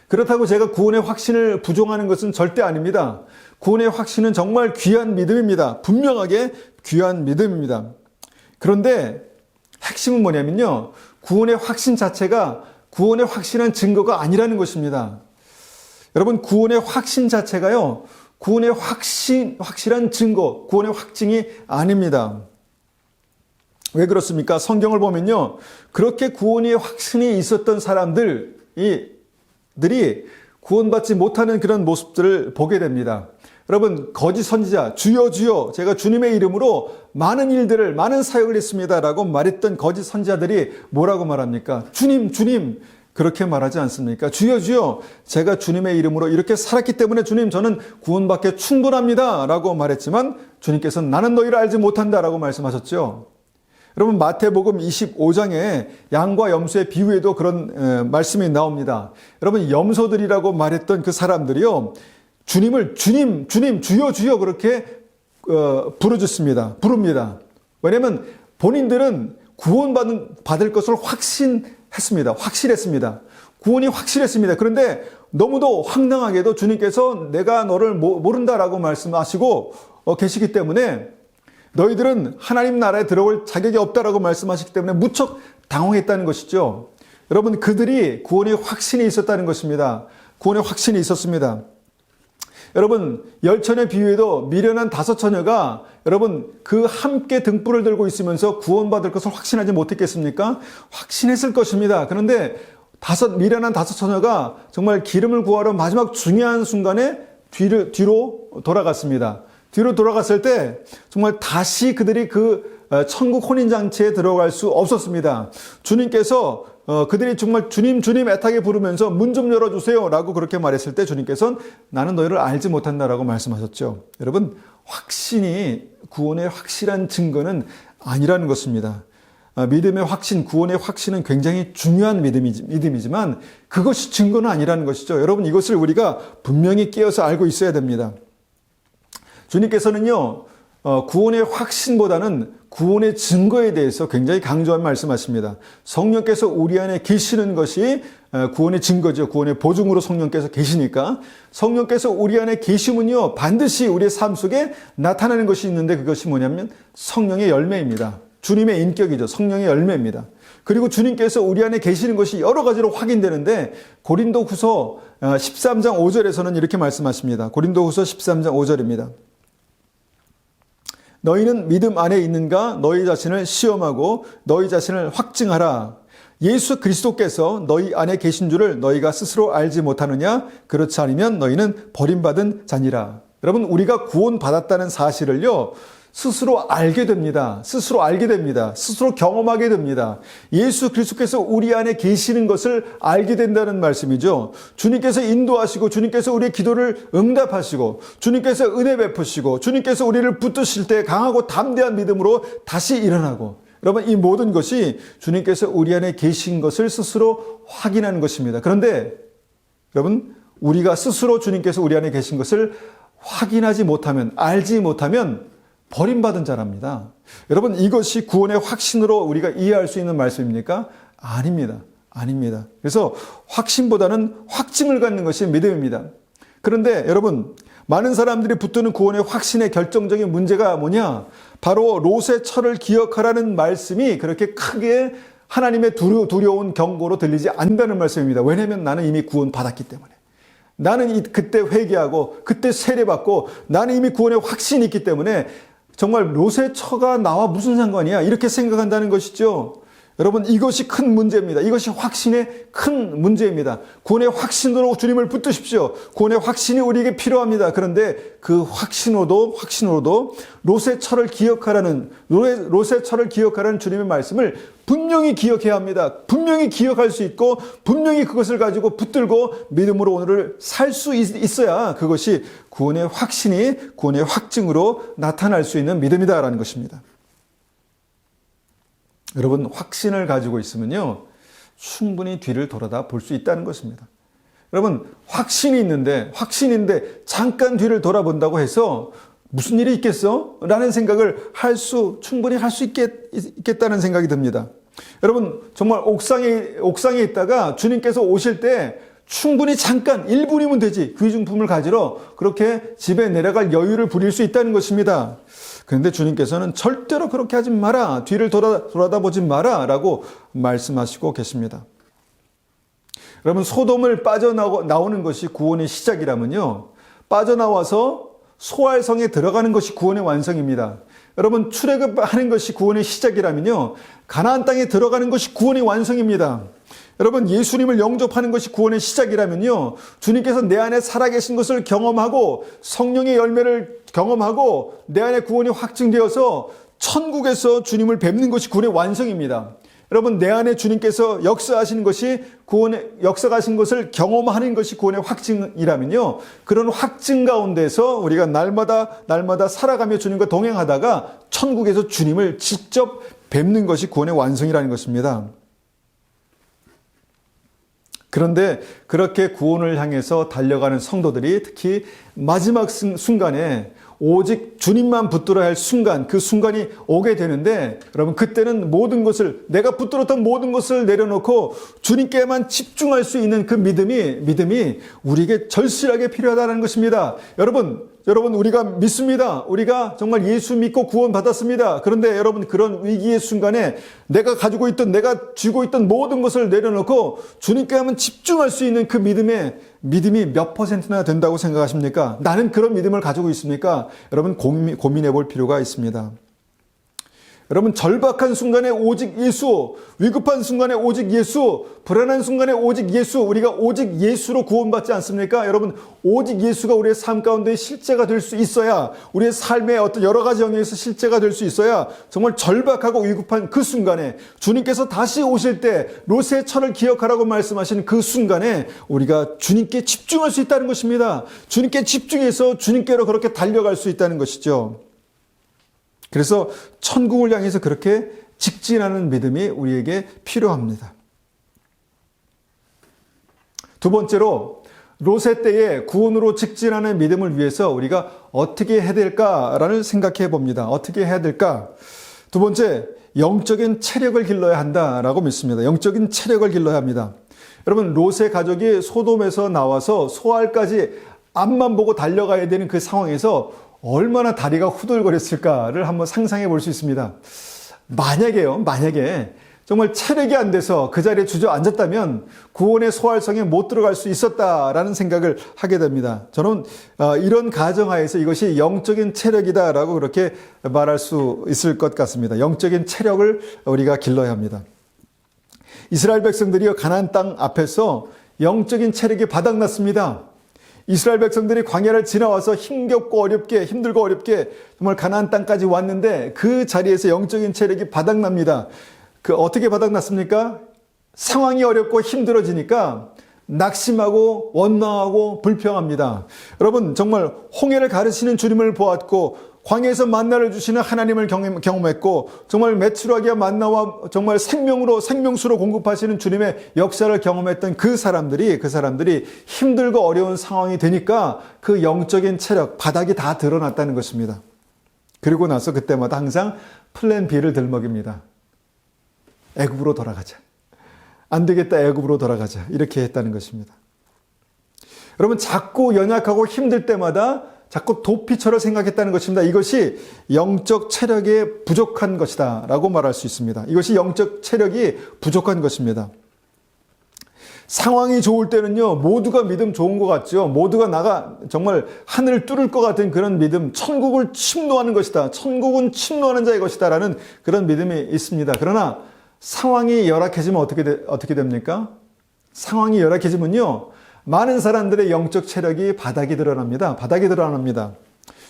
그렇다고 제가 구원의 확신을 부정하는 것은 절대 아닙니다. 구원의 확신은 정말 귀한 믿음입니다. 분명하게 귀한 믿음입니다. 그런데 핵심은 뭐냐면요, 구원의 확신 자체가 구원의 확실한 증거가 아니라는 것입니다. 여러분, 구원의 확신 자체가요, 구원의 확실한 증거, 구원의 확증이 아닙니다. 왜 그렇습니까? 성경을 보면요, 그렇게 구원의 확신이 있었던 사람들이 구원받지 못하는 그런 모습들을 보게 됩니다. 여러분, 거짓 선지자, 주여 주여 제가 주님의 이름으로 많은 일들을, 많은 사역을 했습니다 라고 말했던 거짓 선지자들이 뭐라고 말합니까? 주님 주님, 그렇게 말하지 않습니까? 주여 주여 제가 주님의 이름으로 이렇게 살았기 때문에 주님, 저는 구원받기에 충분합니다 라고 말했지만, 주님께서는 나는 너희를 알지 못한다 라고 말씀하셨죠. 여러분, 마태복음 25장에 양과 염소의 비유에도 그런 말씀이 나옵니다. 여러분, 염소들이라고 말했던 그 사람들이요, 주님을 주님, 주님, 주여, 주여 그렇게 부릅니다. 왜냐하면 본인들은 구원받을 것을 확실했습니다. 구원이 확실했습니다. 그런데 너무도 황당하게도 주님께서 내가 너를 모른다라고 말씀하시고 계시기 때문에, 너희들은 하나님 나라에 들어올 자격이 없다라고 말씀하시기 때문에 무척 당황했다는 것이죠. 여러분, 그들이 구원의 확신이 있었다는 것입니다. 구원의 확신이 있었습니다. 여러분, 열천의 비유에도 미련한 5처녀가 여러분 그 함께 등불을 들고 있으면서 구원받을 것을 확신하지 못했겠습니까? 확신했을 것입니다. 그런데 미련한 5처녀가 정말 기름을 구하러 마지막 중요한 순간에 뒤로 돌아갔습니다. 뒤로 돌아갔을 때 정말 다시 그들이 그 천국 혼인잔치에 들어갈 수 없었습니다. 주님께서 그들이 정말 주님 주님 애타게 부르면서 문 좀 열어주세요 라고 그렇게 말했을 때, 주님께서는 나는 너희를 알지 못한다라고 말씀하셨죠. 여러분, 확신이 구원의 확실한 증거는 아니라는 것입니다. 믿음의 확신, 구원의 확신은 굉장히 중요한 믿음이지만 그것이 증거는 아니라는 것이죠. 여러분, 이것을 우리가 분명히 깨어서 알고 있어야 됩니다. 주님께서는요, 구원의 확신보다는 구원의 증거에 대해서 굉장히 강조한 말씀하십니다. 성령께서 우리 안에 계시는 것이 구원의 증거죠. 구원의 보증으로 성령께서 계시니까, 성령께서 우리 안에 계시면요, 반드시 우리의 삶 속에 나타나는 것이 있는데, 그것이 뭐냐면 성령의 열매입니다. 주님의 인격이죠. 성령의 열매입니다. 그리고 주님께서 우리 안에 계시는 것이 여러 가지로 확인되는데, 고린도후서 13장 5절에서는 이렇게 말씀하십니다. 고린도후서 13장 5절입니다. 너희는 믿음 안에 있는가? 너희 자신을 시험하고 너희 자신을 확증하라. 예수 그리스도께서 너희 안에 계신 줄을 너희가 스스로 알지 못하느냐? 그렇지 않으면 너희는 버림받은 자니라. 여러분, 우리가 구원받았다는 사실을요, 스스로 알게 됩니다. 스스로 경험하게 됩니다. 예수 그리스도께서 우리 안에 계시는 것을 알게 된다는 말씀이죠. 주님께서 인도하시고, 주님께서 우리의 기도를 응답하시고, 주님께서 은혜 베푸시고, 주님께서 우리를 붙드실 때 강하고 담대한 믿음으로 다시 일어나고, 여러분, 이 모든 것이 주님께서 우리 안에 계신 것을 스스로 확인하는 것입니다. 그런데 여러분, 우리가 스스로 주님께서 우리 안에 계신 것을 확인하지 못하면, 알지 못하면 버림받은 자랍니다. 여러분, 이것이 구원의 확신으로 우리가 이해할 수 있는 말씀입니까? 아닙니다. 그래서 확신보다는 확증을 갖는 것이 믿음입니다. 그런데 여러분, 많은 사람들이 붙드는 구원의 확신의 결정적인 문제가 뭐냐? 바로 롯의 철을 기억하라는 말씀이 그렇게 크게 하나님의 두려운 경고로 들리지 않는다는 말씀입니다. 왜냐하면 나는 이미 구원받았기 때문에. 나는 그때 회개하고 그때 세례받고 나는 이미 구원의 확신이 있기 때문에 정말 롯의 처가 나와 무슨 상관이야, 이렇게 생각한다는 것이죠. 여러분, 이것이 큰 문제입니다. 이것이 확신의 큰 문제입니다. 구원의 확신으로 주님을 붙드십시오. 구원의 확신이 우리에게 필요합니다. 그런데 그 확신으로도 롯의 철을 기억하라는 주님의 말씀을 분명히 기억해야 합니다. 분명히 기억할 수 있고 분명히 그것을 가지고 붙들고 믿음으로 오늘을 살 수 있어야 그것이 구원의 확신이 구원의 확증으로 나타날 수 있는 믿음이다라는 것입니다. 여러분, 확신을 가지고 있으면요, 충분히 뒤를 돌아다 볼 수 있다는 것입니다. 여러분, 확신인데 잠깐 뒤를 돌아본다고 해서 무슨 일이 있겠어? 라는 생각을 충분히 할 수 있겠다는 생각이 듭니다. 여러분, 정말 옥상에 있다가 주님께서 오실 때 충분히 잠깐 1분이면 되지, 귀중품을 가지러 그렇게 집에 내려갈 여유를 부릴 수 있다는 것입니다. 그런데 주님께서는 절대로 그렇게 하지 마라, 뒤를 돌아다보지 마라 라고 말씀하시고 계십니다. 여러분, 소돔을 빠져나오는 것이 구원의 시작이라면요, 빠져나와서 소알성에 들어가는 것이 구원의 완성입니다. 여러분, 출애굽하는 것이 구원의 시작이라면요, 가나안 땅에 들어가는 것이 구원의 완성입니다. 여러분, 예수님을 영접하는 것이 구원의 시작이라면요, 주님께서 내 안에 살아계신 것을 경험하고 성령의 열매를 경험하고 내 안에 구원이 확증되어서 천국에서 주님을 뵙는 것이 구원의 완성입니다. 여러분, 내 안에 주님께서 역사하시는 것이 역사하신 것을 경험하는 것이 구원의 확증이라면요, 그런 확증 가운데서 우리가 날마다 살아가며 주님과 동행하다가 천국에서 주님을 직접 뵙는 것이 구원의 완성이라는 것입니다. 그런데 그렇게 구원을 향해서 달려가는 성도들이 특히 마지막 순간에 오직 주님만 붙들어야 할 순간, 그 순간이 오게 되는데, 여러분, 그때는 내가 붙들었던 모든 것을 내려놓고 주님께만 집중할 수 있는 그 믿음이 우리에게 절실하게 필요하다는 것입니다. 여러분, 우리가 믿습니다. 우리가 정말 예수 믿고 구원 받았습니다. 그런데 여러분, 그런 위기의 순간에 내가 쥐고 있던 모든 것을 내려놓고 주님께만 집중할 수 있는 그 믿음이 몇 퍼센트나 된다고 생각하십니까? 나는 그런 믿음을 가지고 있습니까? 여러분, 고민해 볼 필요가 있습니다. 여러분, 절박한 순간에 오직 예수, 위급한 순간에 오직 예수, 불안한 순간에 오직 예수, 우리가 오직 예수로 구원받지 않습니까? 여러분, 오직 예수가 우리의 삶 가운데 실제가 될 수 있어야, 우리의 삶의 어떤 여러 가지 영역에서 실제가 될 수 있어야, 정말 절박하고 위급한 그 순간에 주님께서 다시 오실 때 롯의 철을 기억하라고 말씀하신 그 순간에 우리가 주님께 집중할 수 있다는 것입니다. 주님께 집중해서 주님께로 그렇게 달려갈 수 있다는 것이죠. 그래서 천국을 향해서 그렇게 직진하는 믿음이 우리에게 필요합니다. 두 번째로, 롯의 때에 구원으로 직진하는 믿음을 위해서 우리가 어떻게 해야 될까라는 생각해 봅니다. 어떻게 해야 될까? 두 번째, 영적인 체력을 길러야 한다라고 믿습니다. 영적인 체력을 길러야 합니다. 여러분, 롯의 가족이 소돔에서 나와서 소알까지 앞만 보고 달려가야 되는 그 상황에서 얼마나 다리가 후들거렸을까를 한번 상상해 볼 수 있습니다. 만약에 정말 체력이 안 돼서 그 자리에 주저앉았다면 구원의 소알성에 못 들어갈 수 있었다라는 생각을 하게 됩니다. 저는 이런 가정하에서 이것이 영적인 체력이다라고 그렇게 말할 수 있을 것 같습니다. 영적인 체력을 우리가 길러야 합니다. 이스라엘 백성들이 가나안 땅 앞에서 영적인 체력이 바닥났습니다. 이스라엘 백성들이 광야를 지나와서 힘들고 어렵게 정말 가나안 땅까지 왔는데 그 자리에서 영적인 체력이 바닥납니다. 어떻게 바닥났습니까? 상황이 어렵고 힘들어지니까 낙심하고 원망하고 불평합니다. 여러분, 정말 홍해를 가르시는 주님을 보았고 광야에서 만나를 주시는 하나님을 경험했고, 정말 메추라기와 만나와 정말 생명수로 공급하시는 주님의 역사를 경험했던 그 사람들이 힘들고 어려운 상황이 되니까 그 영적인 체력, 바닥이 다 드러났다는 것입니다. 그리고 나서 그때마다 항상 플랜 B를 들먹입니다. 애굽으로 돌아가자. 안 되겠다, 애굽으로 돌아가자. 이렇게 했다는 것입니다. 여러분, 자꾸 연약하고 힘들 때마다 자꾸 도피처를 생각했다는 것입니다. 이것이 영적 체력이 부족한 것이다 라고 말할 수 있습니다. 이것이 영적 체력이 부족한 것입니다. 상황이 좋을 때는요, 모두가 믿음 좋은 것 같죠. 모두가 정말 하늘을 뚫을 것 같은 그런 믿음, 천국을 침노하는 것이다. 천국은 침노하는 자의 것이다 라는 그런 믿음이 있습니다. 그러나 상황이 열악해지면 어떻게 됩니까? 상황이 열악해지면요, 많은 사람들의 영적 체력이 바닥이 드러납니다.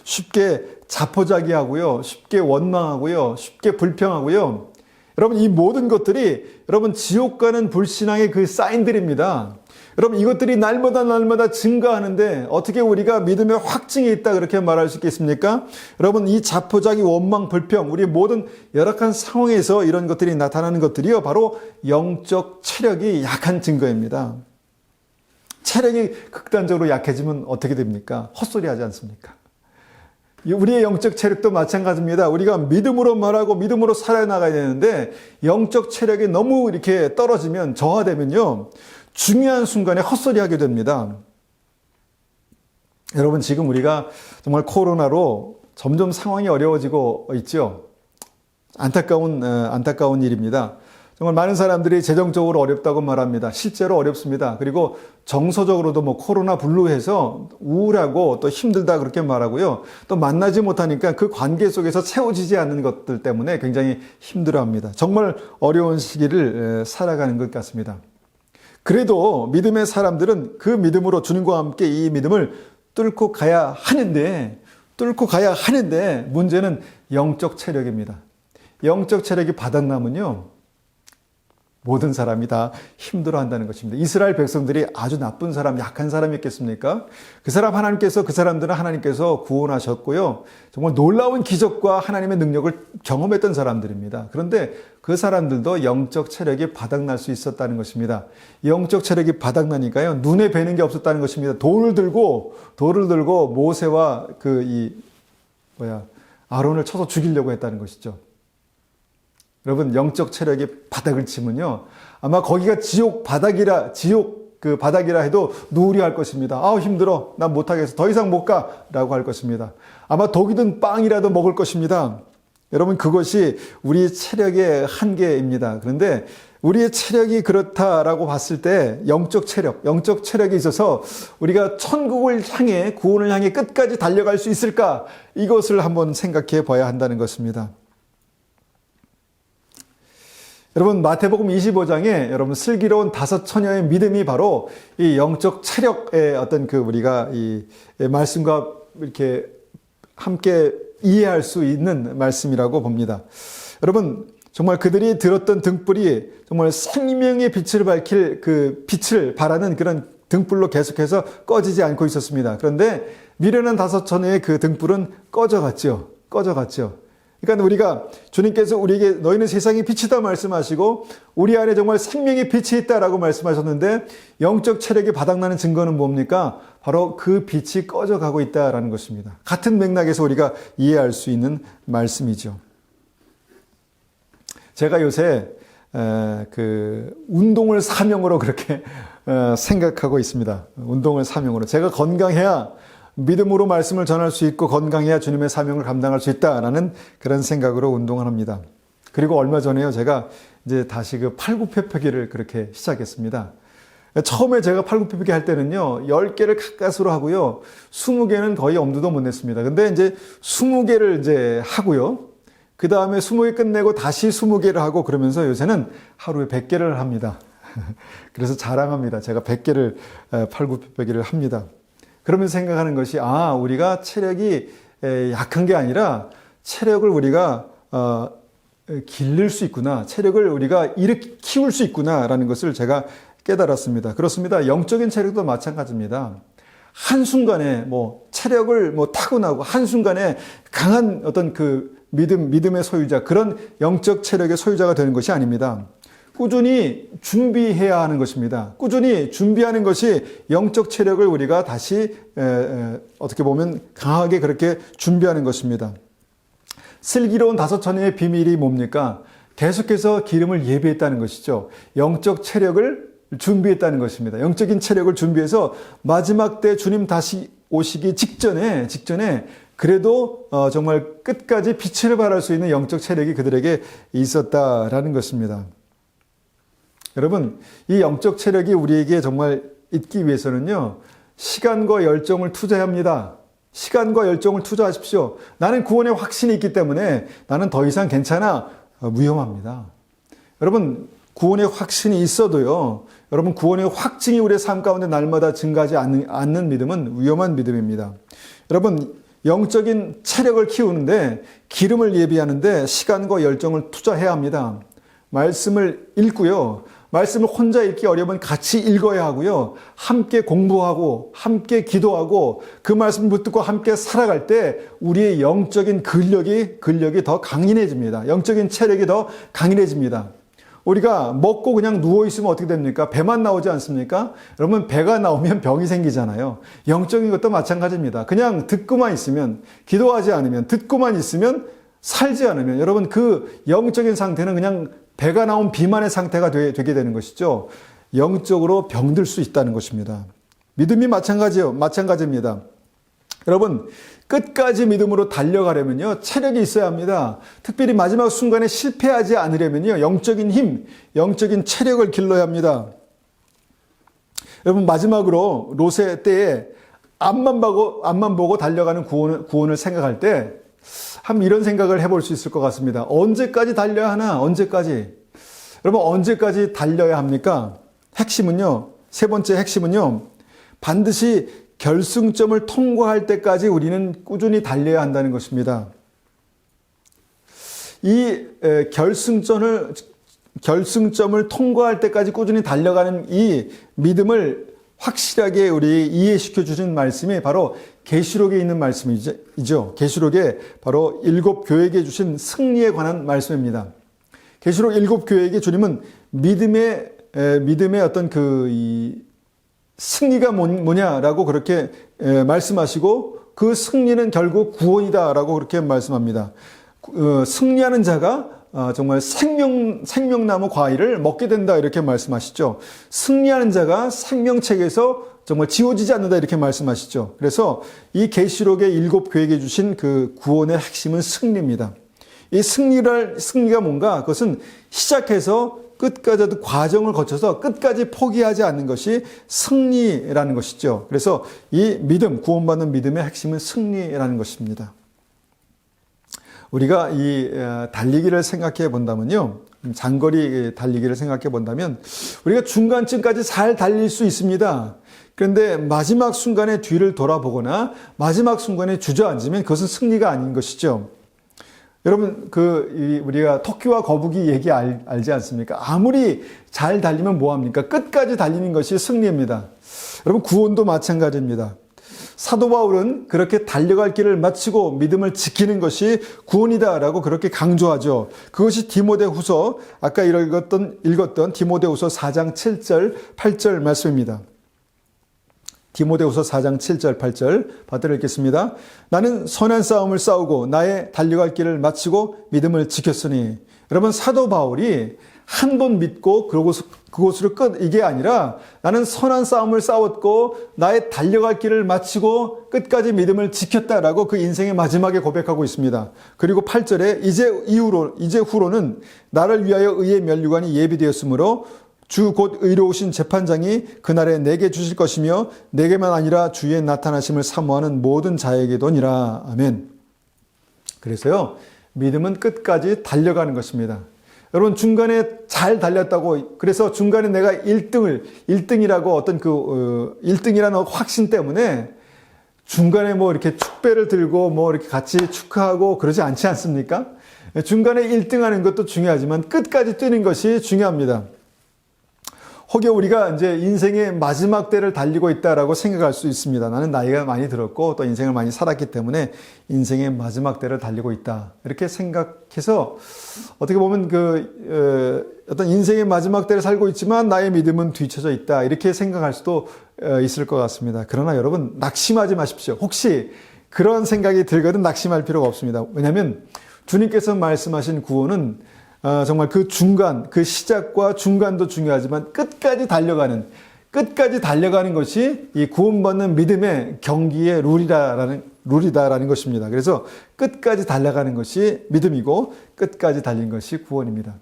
쉽게 자포자기하고요, 쉽게 원망하고요, 쉽게 불평하고요. 여러분, 이 모든 것들이 여러분 지옥 가는 불신앙의 그 사인들입니다. 여러분, 이것들이 날마다 증가하는데 어떻게 우리가 믿음의 확증이 있다 그렇게 말할 수 있겠습니까? 여러분, 이 자포자기, 원망, 불평, 우리 모든 열악한 상황에서 이런 것들이 나타나는 것들이요, 바로 영적 체력이 약한 증거입니다. 체력이 극단적으로 약해지면 어떻게 됩니까? 헛소리 하지 않습니까? 우리의 영적 체력도 마찬가지입니다. 우리가 믿음으로 말하고 믿음으로 살아나가야 되는데 영적 체력이 너무 이렇게 떨어지면, 저하되면요, 중요한 순간에 헛소리 하게 됩니다. 여러분, 지금 우리가 정말 코로나로 점점 상황이 어려워지고 있죠. 안타까운 일입니다. 정말 많은 사람들이 재정적으로 어렵다고 말합니다. 실제로 어렵습니다. 그리고 정서적으로도 뭐 코로나 블루해서 우울하고 또 힘들다 그렇게 말하고요. 또 만나지 못하니까 그 관계 속에서 채워지지 않는 것들 때문에 굉장히 힘들어합니다. 정말 어려운 시기를 살아가는 것 같습니다. 그래도 믿음의 사람들은 그 믿음으로 주님과 함께 이 믿음을 뚫고 가야 하는데 문제는 영적 체력입니다. 영적 체력이 바닥나면요, 모든 사람이 다 힘들어한다는 것입니다. 이스라엘 백성들이 아주 나쁜 사람, 약한 사람이었겠습니까? 그 사람들은 하나님께서 구원하셨고요. 정말 놀라운 기적과 하나님의 능력을 경험했던 사람들입니다. 그런데 그 사람들도 영적 체력이 바닥날 수 있었다는 것입니다. 영적 체력이 바닥나니까요, 눈에 뵈는 게 없었다는 것입니다. 돌을 들고 모세와 아론을 쳐서 죽이려고 했다는 것이죠. 여러분, 영적 체력이 바닥을 치면요, 아마 거기가 지옥 바닥이라 해도 누리할 것입니다. 아우, 힘들어, 난 못하겠어, 더 이상 못 가 라고 할 것입니다. 아마 독이 든 빵이라도 먹을 것입니다. 여러분, 그것이 우리 체력의 한계입니다. 그런데 우리의 체력이 그렇다라고 봤을 때 영적 체력이 있어서 우리가 천국을 향해, 구원을 향해 끝까지 달려갈 수 있을까? 이것을 한번 생각해 봐야 한다는 것입니다. 여러분, 마태복음 25장에 여러분 슬기로운 5처녀의 믿음이 바로 이 영적 체력의 어떤 우리가 이 말씀과 이렇게 함께 이해할 수 있는 말씀이라고 봅니다. 여러분, 정말 그들이 들었던 등불이 정말 생명의 빛을 밝힐 그 빛을 바라는 그런 등불로 계속해서 꺼지지 않고 있었습니다. 그런데 미련한 5처녀의 그 등불은 꺼져갔죠. 그러니까 우리가, 주님께서 우리에게 너희는 세상의 빛이다 말씀하시고 우리 안에 정말 생명의 빛이 있다라고 말씀하셨는데, 영적 체력이 바닥나는 증거는 뭡니까? 바로 그 빛이 꺼져가고 있다라는 것입니다. 같은 맥락에서 우리가 이해할 수 있는 말씀이죠. 제가 요새 운동을 사명으로 그렇게 생각하고 있습니다. 운동을 사명으로. 제가 건강해야 믿음으로 말씀을 전할 수 있고, 건강해야 주님의 사명을 감당할 수 있다라는 그런 생각으로 운동을 합니다. 그리고 얼마 전에요, 제가 이제 다시 팔굽혀펴기를 그렇게 시작했습니다. 처음에 제가 팔굽혀펴기 할 때는요, 10개를 가까스로 하고요, 20개는 거의 엄두도 못 냈습니다. 근데 이제 20개를 이제 하고요, 그 다음에 20개 끝내고 다시 20개를 하고, 그러면서 요새는 하루에 100개를 합니다. 그래서 자랑합니다. 제가 100개를 팔굽혀펴기를 합니다. 그러면서 생각하는 것이, 우리가 체력이 약한 게 아니라 체력을 우리가 기를 수 있구나, 체력을 우리가 이렇게 키울 수 있구나라는 것을 제가 깨달았습니다. 그렇습니다. 영적인 체력도 마찬가지입니다. 한순간에 체력을 타고나고 한순간에 강한 어떤 믿음의 소유자, 그런 영적 체력의 소유자가 되는 것이 아닙니다. 꾸준히 준비해야 하는 것입니다. 꾸준히 준비하는 것이 영적 체력을 우리가 다시 어떻게 보면 강하게 그렇게 준비하는 것입니다. 슬기로운 5처녀의 비밀이 뭡니까? 계속해서 기름을 예비했다는 것이죠. 영적 체력을 준비했다는 것입니다. 영적인 체력을 준비해서 마지막 때 주님 다시 오시기 직전에 그래도 정말 끝까지 빛을 발할 수 있는 영적 체력이 그들에게 있었다라는 것입니다. 여러분, 이 영적 체력이 우리에게 정말 있기 위해서는요, 시간과 열정을 투자해야 합니다. 시간과 열정을 투자하십시오. 나는 구원의 확신이 있기 때문에 나는 더 이상 괜찮아. 위험합니다. 여러분, 구원의 확신이 있어도요, 여러분, 구원의 확증이 우리의 삶 가운데 날마다 증가하지 않는 믿음은 위험한 믿음입니다. 여러분, 영적인 체력을 키우는데, 기름을 예비하는데 시간과 열정을 투자해야 합니다. 말씀을 읽고요, 말씀을 혼자 읽기 어려우면 같이 읽어야 하고요, 함께 공부하고 함께 기도하고 그 말씀을 붙들고 함께 살아갈 때 우리의 영적인 근력이 더 강인해집니다. 영적인 체력이 더 강인해집니다. 우리가 먹고 그냥 누워있으면 어떻게 됩니까? 배만 나오지 않습니까? 여러분, 배가 나오면 병이 생기잖아요. 영적인 것도 마찬가지입니다. 그냥 듣고만 있으면, 기도하지 않으면, 듣고만 있으면, 살지 않으면, 여러분, 그 영적인 상태는 그냥 배가 나온 비만의 상태가 되게 되는 것이죠. 영적으로 병들 수 있다는 것입니다. 믿음이 마찬가지입니다. 여러분, 끝까지 믿음으로 달려가려면요, 체력이 있어야 합니다. 특별히 마지막 순간에 실패하지 않으려면요, 영적인 힘, 영적인 체력을 길러야 합니다. 여러분, 마지막으로 롯의 때에 앞만 보고 달려가는 구원을 생각할 때, 한번 이런 생각을 해볼 수 있을 것 같습니다. 언제까지 달려야 하나? 언제까지? 여러분, 언제까지 달려야 합니까? 핵심은요, 세 번째 핵심은요, 반드시 결승점을 통과할 때까지 우리는 꾸준히 달려야 한다는 것입니다. 이 결승점을 통과할 때까지 꾸준히 달려가는 이 믿음을 확실하게 우리 이해시켜 주신 말씀이 바로 계시록에 있는 말씀이죠. 계시록에 바로 7교회에게 주신 승리에 관한 말씀입니다. 계시록 7교회에게 주님은 믿음의 어떤 승리가 뭐냐라고 그렇게 말씀하시고, 그 승리는 결국 구원이다라고 그렇게 말씀합니다. 승리하는 자가 정말 생명나무 과일을 먹게 된다 이렇게 말씀하시죠. 승리하는 자가 생명책에서 정말 지워지지 않는다 이렇게 말씀하시죠. 그래서 이 계시록의 7교회에게 주신 그 구원의 핵심은 승리입니다. 이 승리가 뭔가, 그것은 시작해서 끝까지 과정을 거쳐서 끝까지 포기하지 않는 것이 승리라는 것이죠. 그래서 이 믿음, 구원받는 믿음의 핵심은 승리라는 것입니다. 우리가 이 달리기를 생각해 본다면요, 장거리 달리기를 생각해 본다면 우리가 중간쯤까지 잘 달릴 수 있습니다. 그런데 마지막 순간에 뒤를 돌아보거나 마지막 순간에 주저앉으면 그것은 승리가 아닌 것이죠. 여러분, 우리가 토끼와 거북이 얘기 알지 않습니까? 아무리 잘 달리면 뭐합니까? 끝까지 달리는 것이 승리입니다. 여러분, 구원도 마찬가지입니다. 사도 바울은 그렇게 달려갈 길을 마치고 믿음을 지키는 것이 구원이다라고 그렇게 강조하죠. 그것이 디모데후서, 아까 읽었던 디모데후서 4장 7절, 8절 말씀입니다. 디모데후서 4장 7절 8절 받들어 읽겠습니다. 나는 선한 싸움을 싸우고 나의 달려갈 길을 마치고 믿음을 지켰으니. 여러분, 사도 바울이 한 번 믿고 그곳으로 끝, 이게 아니라 나는 선한 싸움을 싸웠고 나의 달려갈 길을 마치고 끝까지 믿음을 지켰다라고 그 인생의 마지막에 고백하고 있습니다. 그리고 8절에 이제 후로는 나를 위하여 의의 면류관이 예비되었으므로 주 곧 의로우신 재판장이 그날에 내게 주실 것이며 내게만 아니라 주의 나타나심을 사모하는 모든 자에게도니라. 아멘. 그래서요, 믿음은 끝까지 달려가는 것입니다. 여러분, 중간에 잘 달렸다고, 그래서 중간에 내가 1등이라고 어떤 1등이라는 확신 때문에 중간에 뭐 이렇게 축배를 들고 뭐 이렇게 같이 축하하고 그러지 않지 않습니까? 중간에 1등하는 것도 중요하지만 끝까지 뛰는 것이 중요합니다. 혹여 우리가 이제 인생의 마지막 때를 달리고 있다라고 생각할 수 있습니다. 나는 나이가 많이 들었고 또 인생을 많이 살았기 때문에 인생의 마지막 때를 달리고 있다. 이렇게 생각해서 어떻게 보면 어떤 인생의 마지막 때를 살고 있지만 나의 믿음은 뒤처져 있다. 이렇게 생각할 수도 있을 것 같습니다. 그러나 여러분, 낙심하지 마십시오. 혹시 그런 생각이 들거든 낙심할 필요가 없습니다. 왜냐하면 주님께서 말씀하신 구원은 정말 그 중간, 그 시작과 중간도 중요하지만 끝까지 달려가는 것이 이 구원받는 믿음의 경기의 룰이다라는 것입니다. 그래서 끝까지 달려가는 것이 믿음이고 끝까지 달린 것이 구원입니다.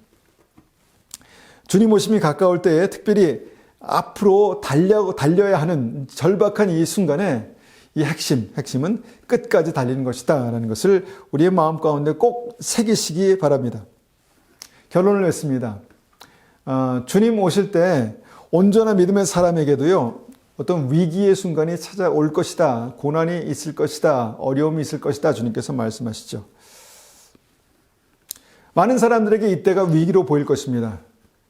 주님 오심이 가까울 때에 특별히 앞으로 달려야 하는 절박한 이 순간에 이 핵심은 끝까지 달리는 것이다라는 것을 우리의 마음 가운데 꼭 새기시기 바랍니다. 결론을 냈습니다. 주님 오실 때 온전한 믿음의 사람에게도요, 어떤 위기의 순간이 찾아올 것이다. 고난이 있을 것이다. 어려움이 있을 것이다. 주님께서 말씀하시죠. 많은 사람들에게 이때가 위기로 보일 것입니다.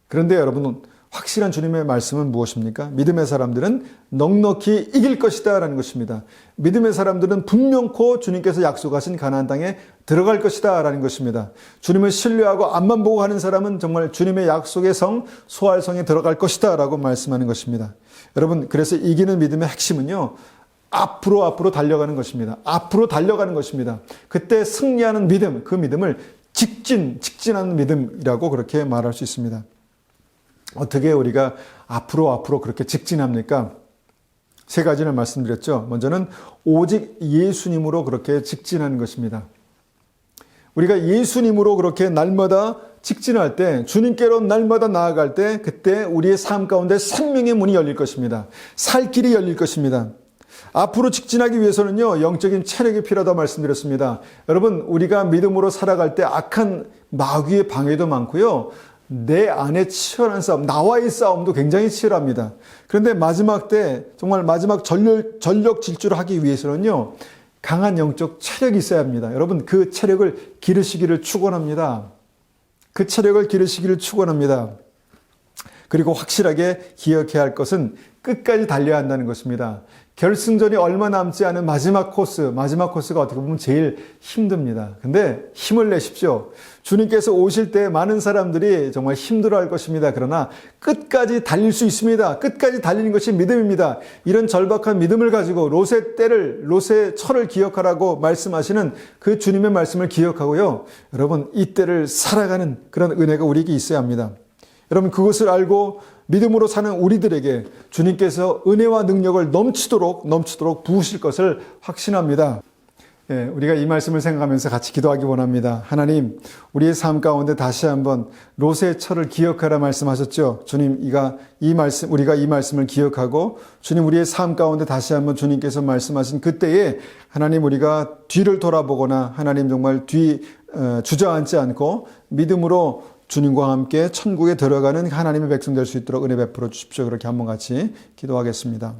그런데 여러분, 확실한 주님의 말씀은 무엇입니까? 믿음의 사람들은 넉넉히 이길 것이다 라는 것입니다. 믿음의 사람들은 분명코 주님께서 약속하신 가나안 땅에 들어갈 것이다 라는 것입니다. 주님을 신뢰하고 앞만 보고 하는 사람은 정말 주님의 약속의 성, 소할 성에 들어갈 것이다 라고 말씀하는 것입니다. 여러분, 그래서 이기는 믿음의 핵심은요, 앞으로 달려가는 것입니다. 앞으로 달려가는 것입니다. 그때 승리하는 믿음, 그 믿음을 직진하는 믿음이라고 그렇게 말할 수 있습니다. 어떻게 우리가 앞으로 그렇게 직진합니까? 세 가지를 말씀드렸죠. 먼저는 오직 예수님으로 그렇게 직진하는 것입니다. 우리가 예수님으로 그렇게 날마다 직진할 때, 주님께로 날마다 나아갈 때, 그때 우리의 삶 가운데 생명의 문이 열릴 것입니다. 살 길이 열릴 것입니다. 앞으로 직진하기 위해서는요, 영적인 체력이 필요하다고 말씀드렸습니다. 여러분, 우리가 믿음으로 살아갈 때 악한 마귀의 방해도 많고요, 내 안에 치열한 싸움, 나와의 싸움도 굉장히 치열합니다. 그런데 마지막 때, 정말 마지막 전력 질주를 하기 위해서는요, 강한 영적 체력이 있어야 합니다. 여러분, 그 체력을 기르시기를 축원합니다. 그 체력을 기르시기를 축원합니다. 그리고 확실하게 기억해야 할 것은 끝까지 달려야 한다는 것입니다. 결승전이 얼마 남지 않은 마지막 코스가 어떻게 보면 제일 힘듭니다. 근데 힘을 내십시오. 주님께서 오실 때 많은 사람들이 정말 힘들어할 것입니다. 그러나 끝까지 달릴 수 있습니다. 끝까지 달리는 것이 믿음입니다. 이런 절박한 믿음을 가지고 롯의 철을 기억하라고 말씀하시는 그 주님의 말씀을 기억하고요. 여러분, 이 때를 살아가는 그런 은혜가 우리에게 있어야 합니다. 여러분, 그것을 알고 믿음으로 사는 우리들에게 주님께서 은혜와 능력을 넘치도록 부으실 것을 확신합니다. 우리가 이 말씀을 생각하면서 같이 기도하기 원합니다. 하나님, 우리의 삶 가운데 다시 한번 롯의 철을 기억하라 말씀하셨죠. 주님, 우리가 이 말씀을 기억하고 주님, 우리의 삶 가운데 다시 한번 주님께서 말씀하신 그때에 하나님, 우리가 뒤를 돌아보거나 하나님 정말 주저앉지 않고 믿음으로 주님과 함께 천국에 들어가는 하나님의 백성 될 수 있도록 은혜 베풀어 주십시오. 그렇게 한번 같이 기도하겠습니다.